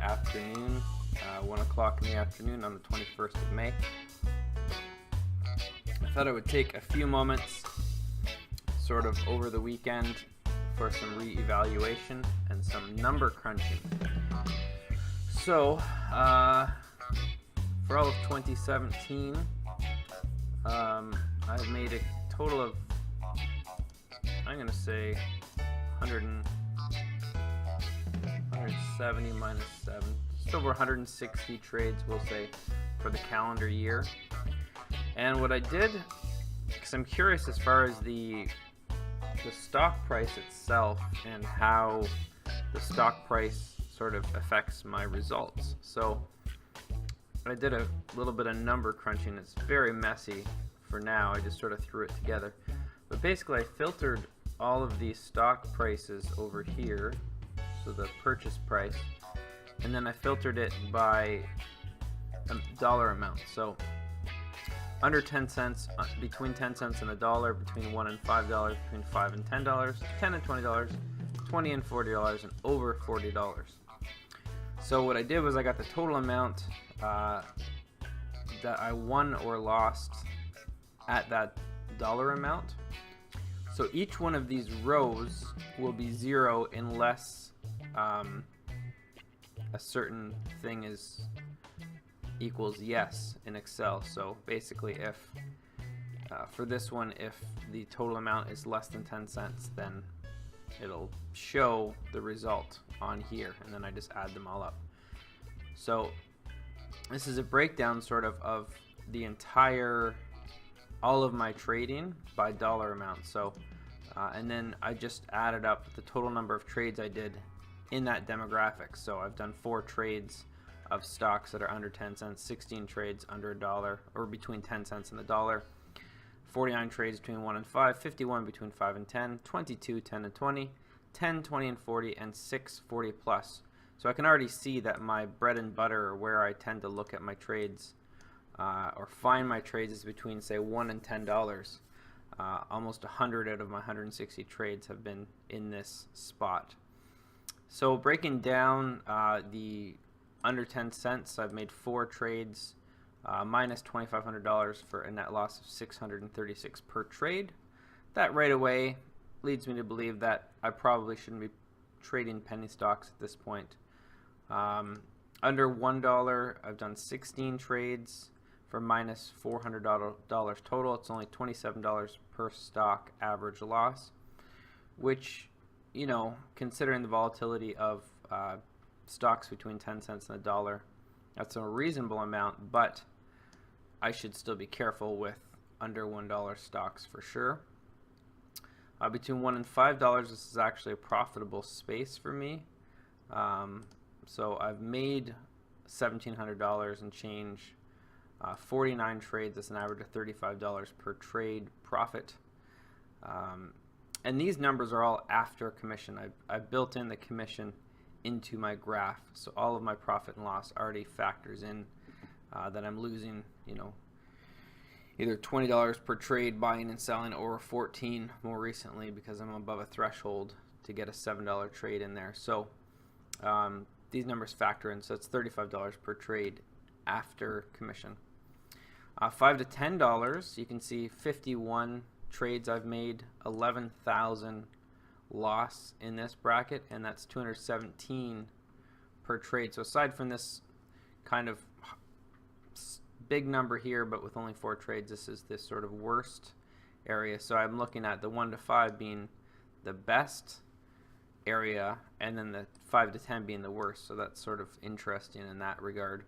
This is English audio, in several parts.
afternoon, 1 o'clock in the afternoon on the 21st of May. I thought I would take a few moments sort of over the weekend for some re-evaluation and some number crunching. So, for all of 2017, I've made a total of, I'm going to say, 170 minus 7, just over 160 trades, we'll say, for the calendar year. And what I did, because I'm curious as far as the stock price itself and how the stock price sort of affects my results. So I did a little bit of number crunching. It's very messy for now. I just sort of threw it together. But basically I filtered all of these stock prices over here, so the purchase price, and then I filtered it by a dollar amount. So under 10 cents, between 10 cents and a dollar, between $1 and $5, between $5 and $10, $10 and $20, $20 and $40, and over $40. So what I did was I got the total amount that I won or lost at that dollar amount. So each one of these rows will be 0 unless a certain thing equals yes in Excel. So basically, if for this one, if the total amount is less than 10 cents, then it'll show the result on here, and then I just add them all up. So this is a breakdown sort of the entire, all of my trading by dollar amount. So and then I just added up the total number of trades I did in that demographic. So I've done 4 trades of stocks that are under 10 cents, 16 trades under a dollar, or between 10 cents and a dollar, 49 trades between 1 and 5, 51 between 5 and 10, 22, 10 and 20, 10, 20 and 40, and 6, 40 plus. So I can already see that my bread and butter, or where I tend to look at my trades or find my trades, is between, say, $1 and $10. Almost 100 out of my 160 trades have been in this spot. So breaking down the under 10 cents, I've made 4 trades, minus $2,500 for a net loss of $636 per trade. That right away leads me to believe that I probably shouldn't be trading penny stocks at this point. Under $1, I've done 16 trades for minus $400 total. It's only $27 per stock average loss, which, you know, considering the volatility of stocks between 10 cents and a dollar, that's a reasonable amount, but I should still be careful with under $1 stocks for sure. Between $1 and $5, this is actually a profitable space for me. So I've made $1,700 and change, 49 trades. That's an average of $35 per trade profit. And these numbers are all after commission. I've built in the commission into my graph, so all of my profit and loss already factors in that I'm losing, you know, either $20 per trade buying and selling, or 14 more recently because I'm above a threshold to get a $7 trade in there. So these numbers factor in, so it's $35 per trade after commission. $5 to $10, you can see 51 trades I've made, 11,000 loss in this bracket, and that's 217 per trade. So aside from this kind of big number here, but with only 4 trades, this is this sort of worst area. So I'm looking at the 1 to 5 being the best area, and then the 5 to 10 being the worst. So that's sort of interesting in that regard.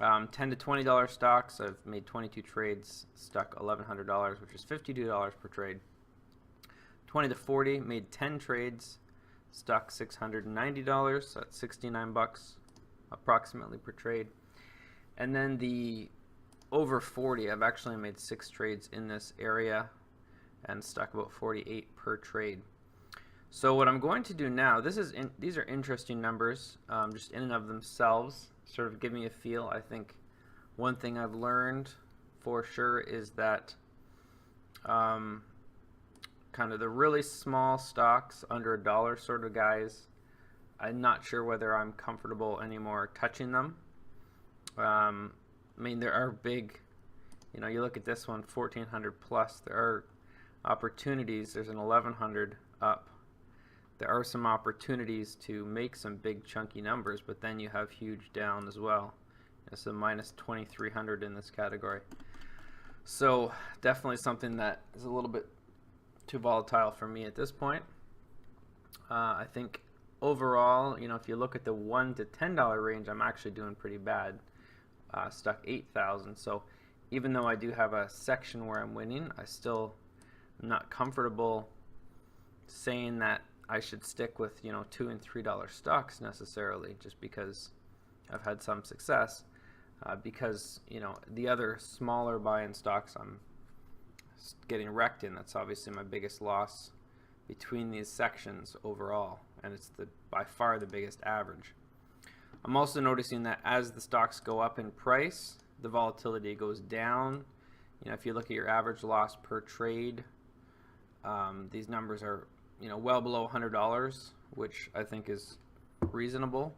$10 to $20 stocks, I've made 22 trades, stuck $1,100, which is $52 per trade. 20 to 40, made 10 trades, stuck $690, so that's $69 approximately per trade. And then the over 40, I've actually made 6 trades in this area and stuck about 48 per trade. So what I'm going to do now, these are interesting numbers, just in and of themselves, sort of give me a feel. I think one thing I've learned for sure is that kind of the really small stocks under $1 sort of guys, I'm not sure whether I'm comfortable anymore touching them. I mean, there are big, you know, you look at this one, 1400 plus. There are opportunities. There's an 1100 up. There are some opportunities to make some big chunky numbers, but then you have huge down as well. It's a minus 2300 in this category. So definitely something that is a little bit too volatile for me at this point. I think overall, you know, if you look at the $1 to $10 range, I'm actually doing pretty bad. Stuck 8,000. So even though I do have a section where I'm winning, I still am not comfortable saying that I should stick with, you know, $2 and $3 stocks necessarily, just because I've had some success. Because, you know, the other smaller buy-in stocks I'm getting wrecked in. That's obviously my biggest loss between these sections overall, and it's by far the biggest average. I'm also noticing that as the stocks go up in price, the volatility goes down. You know, if you look at your average loss per trade, these numbers are, you know, well below $100, which I think is reasonable,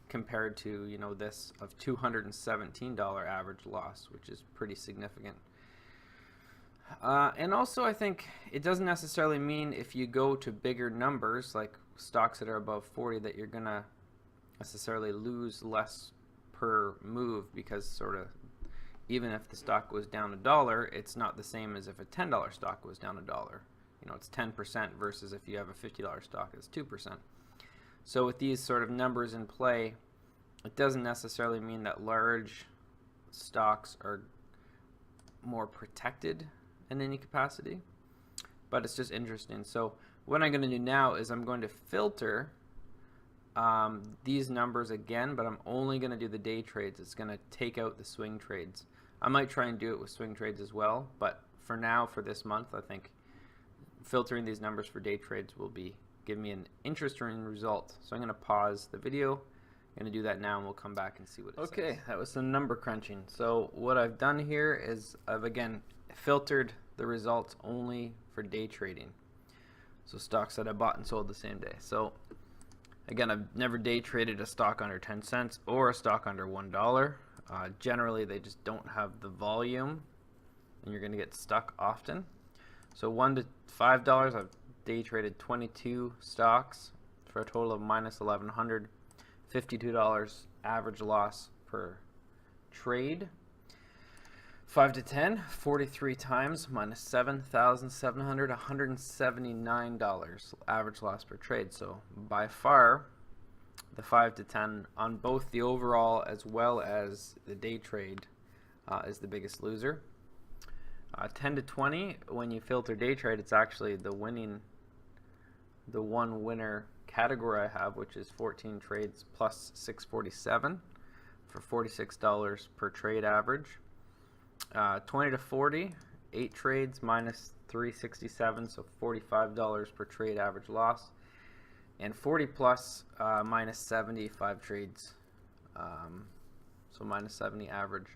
compared to, you know, this of $217 average loss, which is pretty significant. And also, I think it doesn't necessarily mean if you go to bigger numbers, like stocks that are above 40, that you're going to necessarily lose less per move, because sort of even if the stock goes down $1, it's not the same as if a $10 stock goes down $1. You know, it's 10% versus if you have a $50 stock, it's 2%. So with these sort of numbers in play, it doesn't necessarily mean that large stocks are more protected in any capacity, but it's just interesting. So what I'm going to do now is I'm going to filter these numbers again, but I'm only going to do the day trades. It's going to take out the swing trades. I might try and do it with swing trades as well, but for now, for this month, I think filtering these numbers for day trades will give me an interesting result. So I'm going to pause the video. I'm going to do that now, and we'll come back and see what it says. Okay, that was some number crunching. So what I've done here is I've again filtered the results only for day trading. So stocks that I bought and sold the same day. So again, I've never day traded a stock under 10 cents or a stock under $1. Generally, they just don't have the volume, and you're going to get stuck often. So $1 to $5, I've day traded 22 stocks for a total of minus $1,100, $52 average loss per trade. 5 to 10, 43 times, minus $7,700, $179 average loss per trade. So by far, the 5 to 10 on both the overall as well as the day trade is the biggest loser. 10 to 20, when you filter day trade, it's actually the one winner category I have, which is 14 trades plus 647 for $46 per trade average. 20 to 40, 8 trades minus 367, so $45 per trade average loss. And 40 plus minus 75 trades, so minus 70 average.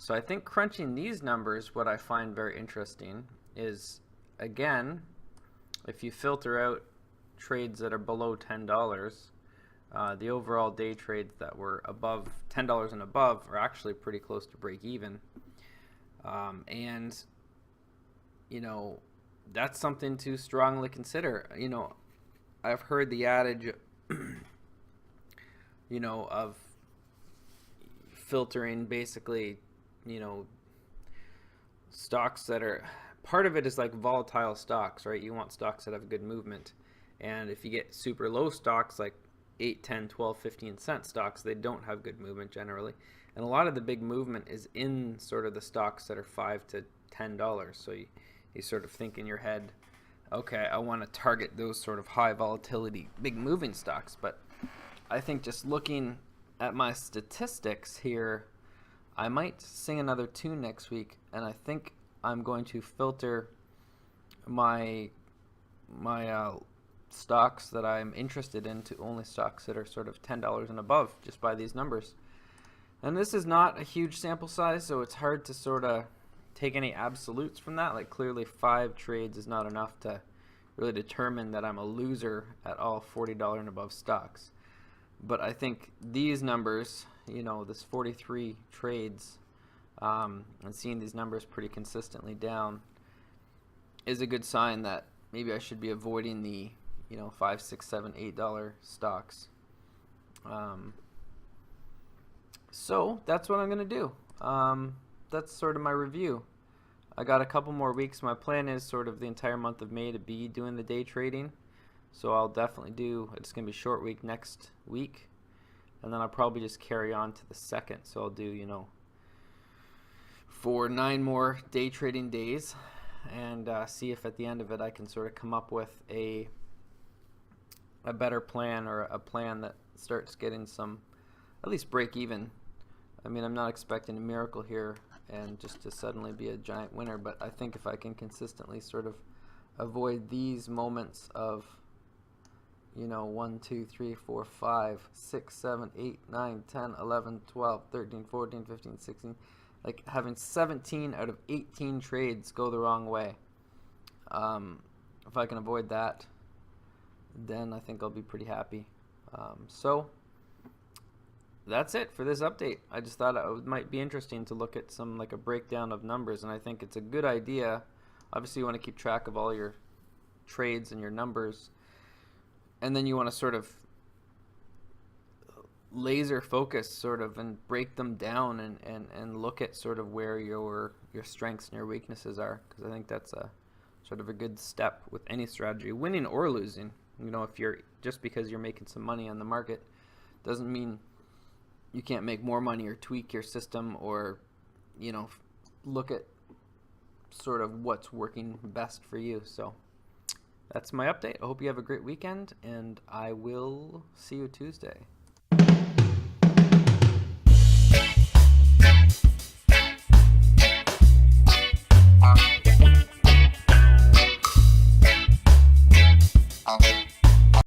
So I think crunching these numbers, what I find very interesting is, again, if you filter out trades that are below $10, the overall day trades that were above $10 and above are actually pretty close to break even. And, you know, that's something to strongly consider. You know, I've heard the adage, you know, of filtering basically, you know, stocks that are, part of it is like volatile stocks, right? You want stocks that have good movement. And if you get super low stocks like 8, 10, 12, 15 cent stocks, they don't have good movement generally. And a lot of the big movement is in sort of the stocks that are $5 to $10. So you sort of think in your head, okay, I want to target those sort of high volatility, big moving stocks. But I think just looking at my statistics here, I might sing another tune next week, and I think I'm going to filter my stocks that I'm interested in to only stocks that are sort of $10 and above, just by these numbers. And this is not a huge sample size, so it's hard to sort of take any absolutes from that. Like clearly 5 trades is not enough to really determine that I'm a loser at all $40 and above stocks. But I think these numbers, this 43 trades, and seeing these numbers pretty consistently down is a good sign that maybe I should be avoiding the, $5, $6, $7, $8 stocks. So that's what I'm going to do. That's sort of my review. I got a couple more weeks. My plan is sort of the entire month of May to be doing the day trading. So I'll definitely it's going to be a short week next week. And then I'll probably just carry on to the 2nd. So I'll do, for 9 more day trading days and see if at the end of it I can sort of come up with a better plan, or a plan that starts getting some, at least break even. I mean, I'm not expecting a miracle here and just to suddenly be a giant winner, but I think if I can consistently sort of avoid these moments of 1, 2, 3, 4, 5, 6, 7, 8, 9, 10, 11, 12, 13, 14, 15, 16, like having 17 out of 18 trades go the wrong way. If I can avoid that, then I think I'll be pretty happy. So that's it for this update. I just thought it might be interesting to look at a breakdown of numbers, and I think it's a good idea. Obviously, you want to keep track of all your trades and your numbers, and then you want to sort of laser focus and break them down and look at sort of where your strengths and your weaknesses are, because I think that's a sort of a good step with any strategy, winning or losing. If you're just because you're making some money on the market doesn't mean you can't make more money or tweak your system, or look at sort of what's working best for you. So that's my update. I hope you have a great weekend, and I will see you Tuesday.